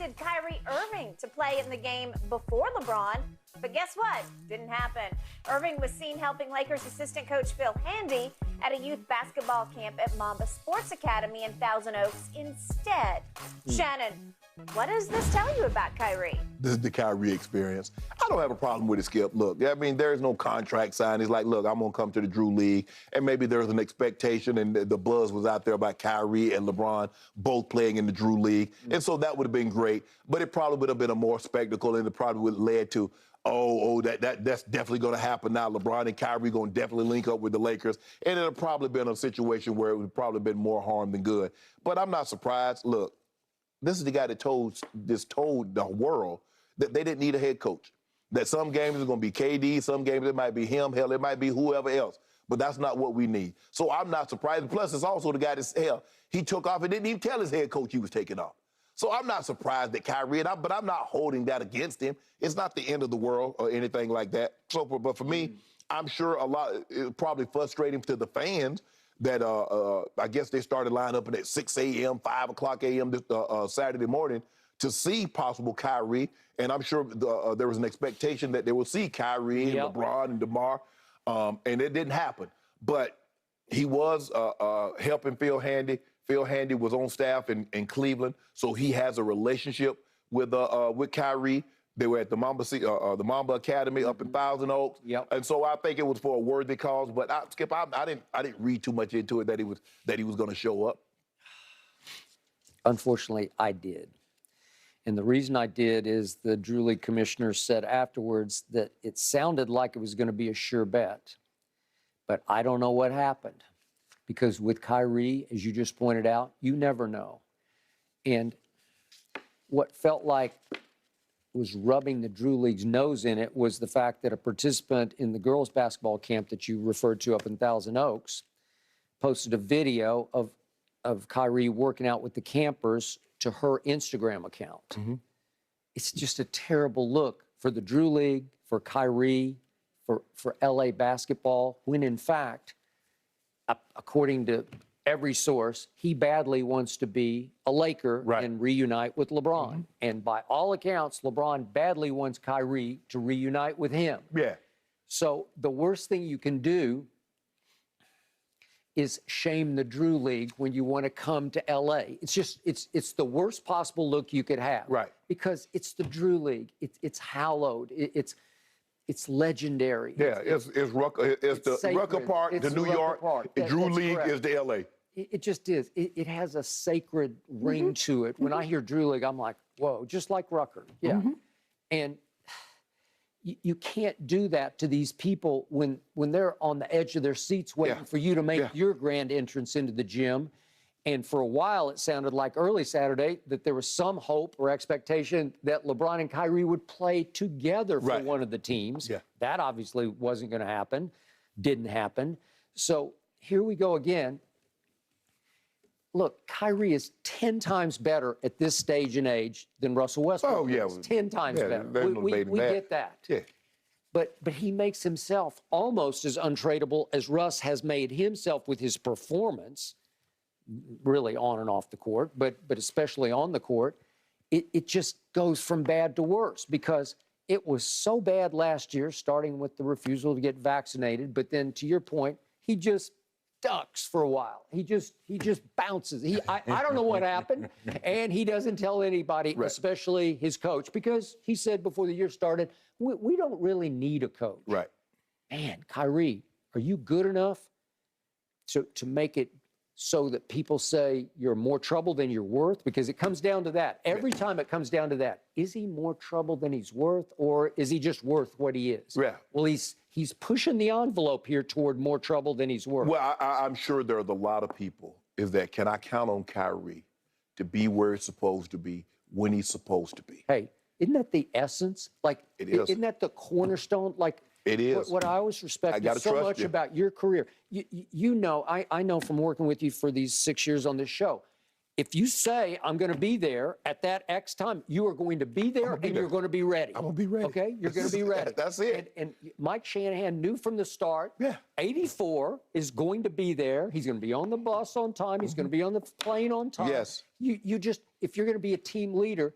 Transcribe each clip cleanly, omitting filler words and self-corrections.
expected Kyrie Irving to play in the game before LeBron, but guess what? Didn't happen. Irving was seen helping Lakers assistant coach Phil Handy at a youth basketball camp at Mamba Sports Academy in Thousand Oaks instead. Shannon, what does this tell you about Kyrie? This is the Kyrie experience. I don't have a problem with it, Skip. Look, I mean, there's no contract signed. He's like, look, I'm going to come to the Drew League. And maybe there's an expectation, and the buzz was out there about Kyrie and LeBron both playing in the Drew League. And so that would have been great. But it probably would have been a more spectacle, and it probably would have led to, that's definitely going to happen now. LeBron and Kyrie going to definitely link up with the Lakers. And it would have probably been a situation where it would have probably been more harm than good. But I'm not surprised. Look, this is the guy that told the world that they didn't need a head coach. That some games are going to be KD, some games it might be him, hell, it might be whoever else. But that's not what we need. So I'm not surprised. Plus, it's also the guy that, hell, he took off and didn't even tell his head coach he was taking off. So I'm not surprised that Kyrie, but I'm not holding that against him. It's not the end of the world or anything like that. So, but for me, I'm sure it's probably frustrating to the fans that I guess they started lining up at 6 a.m., 5 o'clock a.m. this Saturday morning to see possible Kyrie. And I'm sure there was an expectation that they would see Kyrie and LeBron and DeMar, and it didn't happen. But he was helping Phil Handy. Phil Handy was on staff in Cleveland, so he has a relationship with Kyrie. They were at the Mamba Academy up in Thousand Oaks. And so I think it was for a worthy cause. But Skip, I didn't read too much into it that he was going to show up. Unfortunately, I did. And the reason I did is the Drew League commissioner said afterwards that it sounded like it was going to be a sure bet. But I don't know what happened. Because with Kyrie, as you just pointed out, you never know. And what felt like was rubbing the Drew League's nose in it was the fact that a participant in the girls' basketball camp that you referred to up in Thousand Oaks posted a video of Kyrie working out with the campers to her Instagram account. It's just a terrible look for the Drew League, for Kyrie, for LA basketball, when in fact, according to every source, he badly wants to be a Laker and reunite with LeBron. And by all accounts, LeBron badly wants Kyrie to reunite with him. So the worst thing you can do is shame the Drew League when you want to come to LA. It's just, it's the worst possible look you could have. Because it's the Drew League. It's hallowed. It's legendary. It's the Rucker Park, the New York. The Drew League is the LA. It just is. It has a sacred ring to it. When I hear Drew League, I'm like, whoa, just like Rucker. And you can't do that to these people when they're on the edge of their seats waiting for you to make your grand entrance into the gym. And for a while, it sounded like early Saturday that there was some hope or expectation that LeBron and Kyrie would play together for one of the teams. That obviously wasn't going to happen, didn't happen. So here we go again. Look, Kyrie is 10 times better at this stage and age than Russell Westbrook. 10 times better. We get that. But he makes himself almost as untradeable as Russ has made himself with his performance, really on and off the court, but especially on the court. It just goes from bad to worse because it was so bad last year, starting with the refusal to get vaccinated. But then, to your point, he just ducks for a while. He just bounces. I don't know what happened, and he doesn't tell anybody, especially his coach, because he said before the year started, we don't really need a coach. Man, Kyrie, are you good enough to make it so that people say you're more trouble than you're worth? Because it comes down to that. Every time it comes down to that. Is he more trouble than he's worth, or is he just worth what he is? Well, he's pushing the envelope here toward more trouble than he's worth. Well, I'm sure there's a lot of people can I count on Kyrie to be where he's supposed to be when he's supposed to be? Hey, isn't that the essence? Like, it is. Isn't that the cornerstone? Like, it is. What I always respected so much about your career, you know, I know from working with you for these 6 years on this show, if you say, I'm going to be there at that X time, you are going to be there and you're going to be ready. I'm going to be ready. Okay? You're going to be ready. That's it. And Mike Shanahan knew from the start, 84 is going to be there. He's going to be on the bus on time. He's going to be on the plane on time. Yes. You just, if you're going to be a team leader,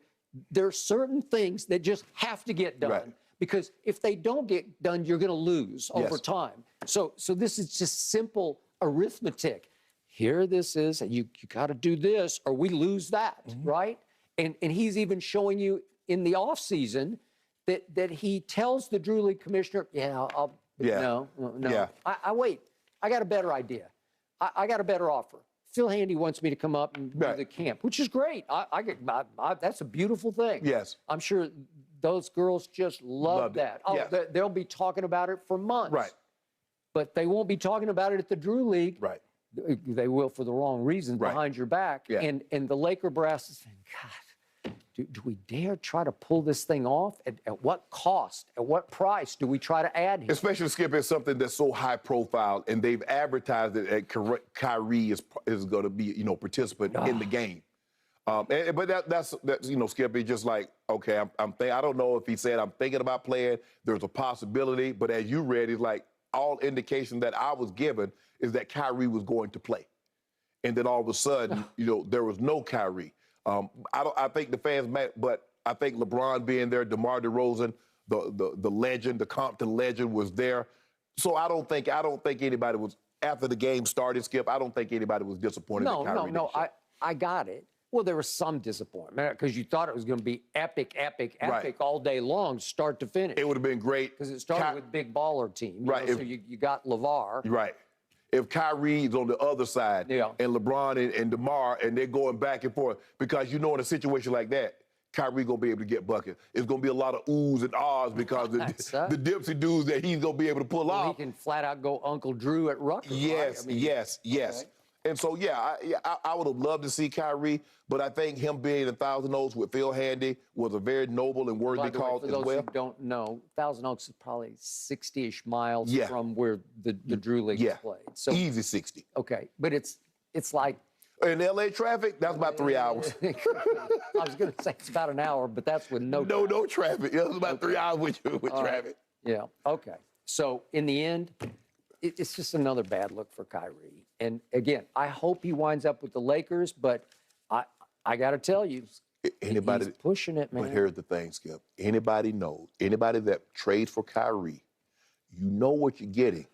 there are certain things that just have to get done. Right. Because if they don't get done, you're going to lose over time. So this is just simple arithmetic. Here this is, and you got to do this, or we lose that, right? And he's even showing you in the off season that he tells the Drew League commissioner, no. I wait. I got a better idea. I got a better offer. Phil Handy wants me to come up and do the camp, which is great. That's a beautiful thing. Yes. I'm sure those girls just love that. Oh, they'll be talking about it for months. Right. But they won't be talking about it at the Drew League. Right. They will for the wrong reasons behind your back. Yeah. And the Laker brass is saying, God, do we dare try to pull this thing off? At what cost? At what price do we try to add here? Especially, Skip, it's something that's so high profile, and they've advertised it at Kyrie is going to be, participant in the game. But that's Skip, it's just like, okay, I don't know if he said I'm thinking about playing. There's a possibility, but as you read, it's like all indication that I was given is that Kyrie was going to play, and then all of a sudden, there was no Kyrie. I think the fans met, but I think LeBron being there, DeMar DeRozan, the legend, the Compton legend was there. So I don't think anybody was, after the game started, Skip, I don't think anybody was disappointed that Kyrie didn't show. I got it. Well, there was some disappointment because you thought it was going to be epic all day long, start to finish. It would have been great. Because it started with big baller team. Right. So you got LeVar. Right. If Kyrie's on the other side and LeBron and DeMar, and they're going back and forth, because in a situation like that, Kyrie going to be able to get buckets. It's going to be a lot of oohs and ahs because the dipsy dudes that he's going to be able to pull off. He can flat out go Uncle Drew at Rutgers. Yes, right? yes. Okay. And so, I would have loved to see Kyrie, but I think him being in Thousand Oaks with Phil Handy was a very noble and worthy cause as well. For those who don't know, Thousand Oaks is probably 60-ish miles from where the Drew League played. So easy 60. Okay, but it's like... In L.A. traffic, that's about 3 hours. I was going to say it's about an hour, but that's with no traffic. No traffic. Yeah, it's about 3 hours with traffic. Yeah, okay. So, in the end, it's just another bad look for Kyrie. And, again, I hope he winds up with the Lakers, but I got to tell you, he's pushing it, man. But here's the thing, Skip. Anybody knows, anybody that trades for Kyrie, you know what you're getting.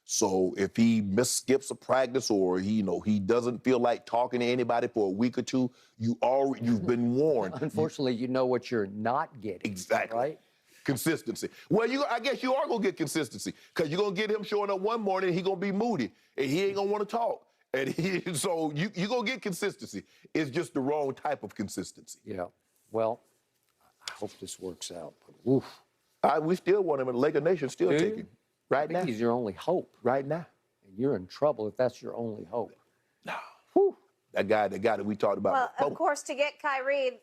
So if he skips a practice or he doesn't feel like talking to anybody for a week or two, you've been warned. Unfortunately, you know what you're not getting. Exactly. Right? Consistency. Well, I guess you are going to get consistency because you're going to get him showing up one morning and he's going to be moody and he ain't going to want to talk. And so you're going to get consistency. It's just the wrong type of consistency. Yeah. Well, I hope this works out. But, oof. We still want him, and Laker Nation still taking right now. He's your only hope. Right now. And you're in trouble if that's your only hope. No. Whew. That guy that we talked about. Well, of course, to get Kyrie,